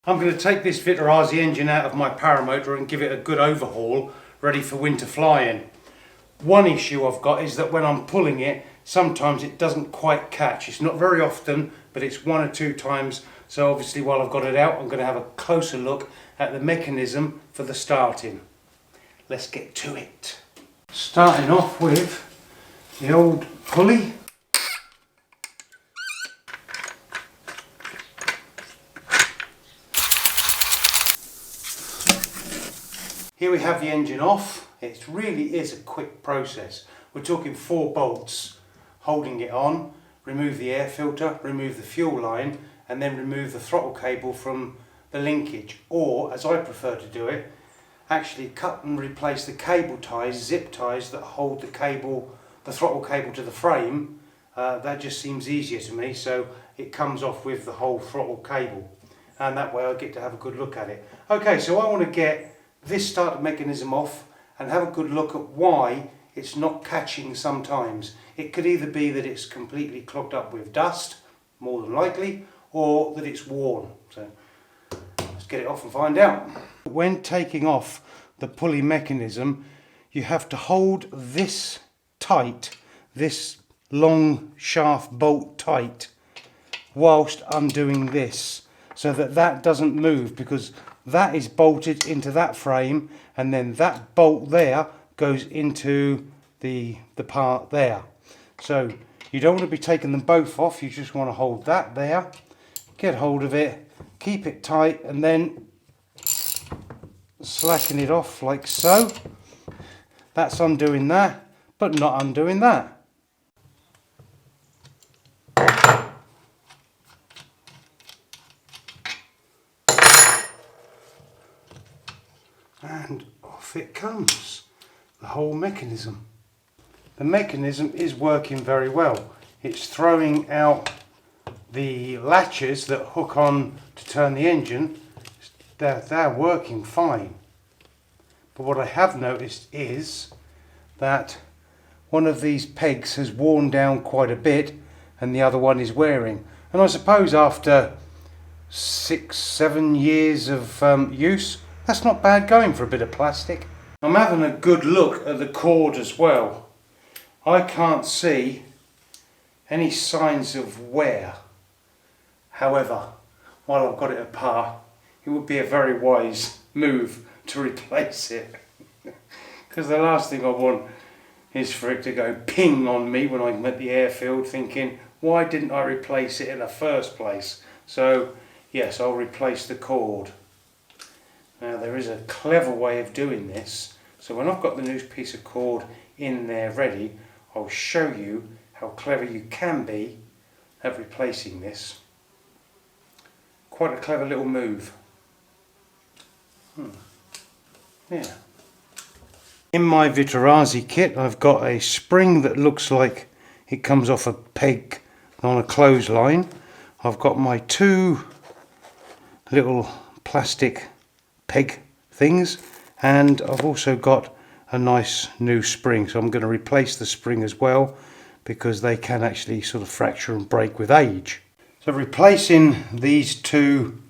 I'm going to take this Vitarazi engine out of my paramotor and give it a good overhaul, ready for winter flying. One issue I've got is that when I'm pulling it, sometimes it doesn't quite catch. It's not very often, but it's one or two times. So obviously while I've got it out, I'm going to have a closer look at the mechanism for the starting. Let's get to it. Starting off with the old pulley. Here we have the engine off. It really is a quick process. We're talking 4 bolts holding it on, remove the air filter, remove the fuel line, and then remove the throttle cable from the linkage. Or, as I prefer to do it, actually cut and replace the cable ties, zip ties that hold the cable, the throttle cable to the frame. That just seems easier to me, so it comes off with the whole throttle cable. And that way I get to have a good look at it. Okay, so I want to get this starter mechanism off and have a good look at why it's not catching sometimes. It could either be that it's completely clogged up with dust, more than likely, or that it's worn. So let's get it off and find out. When taking off the pulley mechanism, you have to hold this tight, this long shaft bolt tight, whilst undoing this, so that that doesn't move, because that is bolted into that frame, and then that bolt there goes into the part there. So you don't want to be taking them both off, you just want to hold that there, get hold of it, keep it tight, and then slacken it off like so. That's undoing that, but not undoing that. And off it comes, the whole mechanism. The mechanism is working very well. It's throwing out the latches that hook on to turn the engine. They're working fine. But what I have noticed is that one of these pegs has worn down quite a bit and the other one is wearing. And I suppose after 6-7 years of use, that's not bad going for a bit of plastic. I'm having a good look at the cord as well. I can't see any signs of wear. However, while I've got it apart, it would be a very wise move to replace it. Because the last thing I want is for it to go ping on me when I'm at the airfield thinking, why didn't I replace it in the first place? So yes, I'll replace the cord. Now there is a clever way of doing this, so when I've got the new piece of cord in there ready, I'll show you how clever you can be at replacing this. Quite a clever little move. Yeah. In my Vitarazi kit I've got a spring that looks like it comes off a peg on a clothesline. I've got my 2 little plastic peg things, and I've also got a nice new spring, so I'm going to replace the spring as well, because they can actually sort of fracture and break with age. So replacing these 2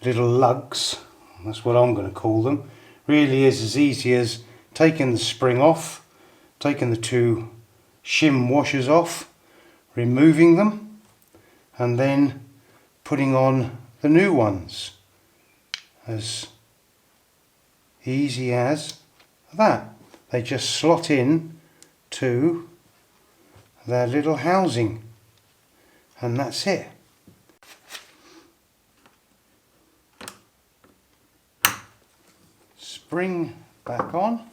little lugs, that's what I'm going to call them, really is as easy as taking the spring off, taking the 2 shim washers off, removing them, and then putting on the new ones. As easy as that. They just slot in to their little housing, and that's it. Spring back on.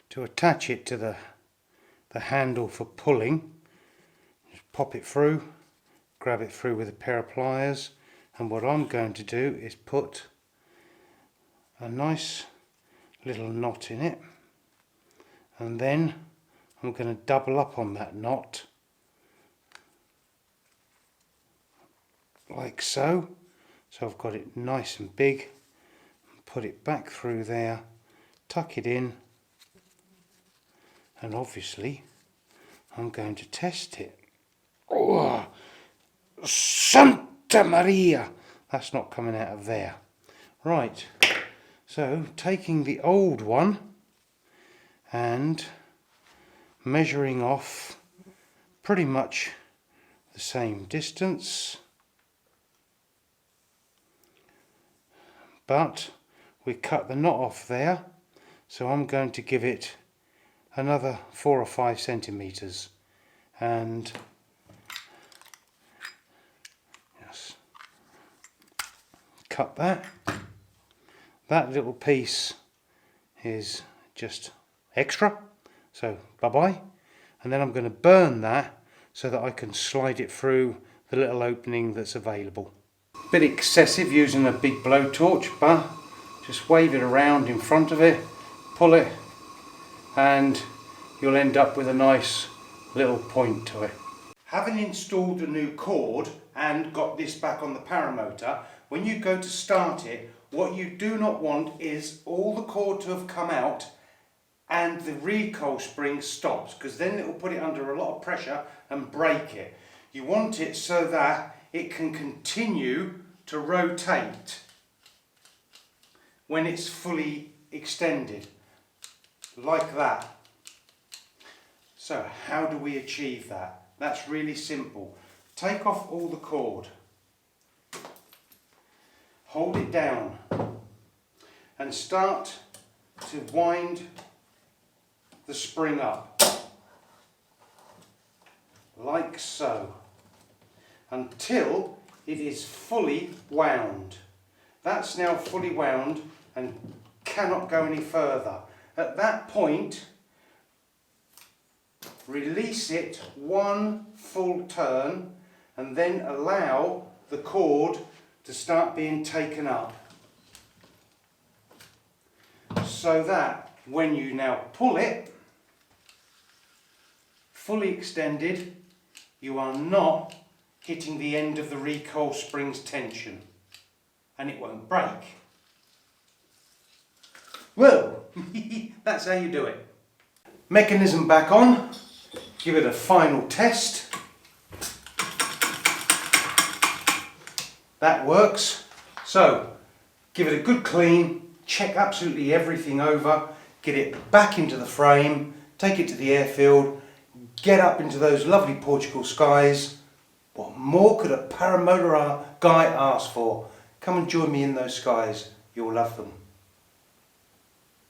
To attach it to the handle for pulling, just pop it through, grab it through with a pair of pliers, and what I'm going to do is put a nice little knot in it, and then I'm going to double up on that knot like so. So I've got it nice and big. Put it back through there, tuck it in, and obviously I'm going to test it. Oh, Santa Maria! That's not coming out of there. Right, so taking the old one and measuring off pretty much the same distance, but we cut the knot off there, so I'm going to give it another 4 or 5 centimeters, and yes, cut that. That little piece is just extra, so bye bye. And then I'm going to burn that so that I can slide it through the little opening that's available. Bit excessive using a big blowtorch, but just wave it around in front of it, pull it, and you'll end up with a nice little point to it. Having installed a new cord and got this back on the paramotor, when you go to start it, what you do not want is all the cord to have come out and the recoil spring stops, because then it will put it under a lot of pressure and break it. You want it so that it can continue to rotate when it's fully extended, like that. So how do we achieve that? That's really simple. Take off all the cord, hold it down and start to wind the spring up, like so, until it is fully wound. That's now fully wound and cannot go any further. At that point, release it one full turn and then allow the cord to start being taken up, so that when you now pull it fully extended, you are not hitting the end of the recoil spring's tension and it won't break. Well, that's how you do it. Mechanism back on, give it a final test. That works. So give it a good clean, check absolutely everything over, get it back into the frame, take it to the airfield, get up into those lovely Portugal skies. What more could a paramotor guy ask for? Come and join me in those skies, you'll love them.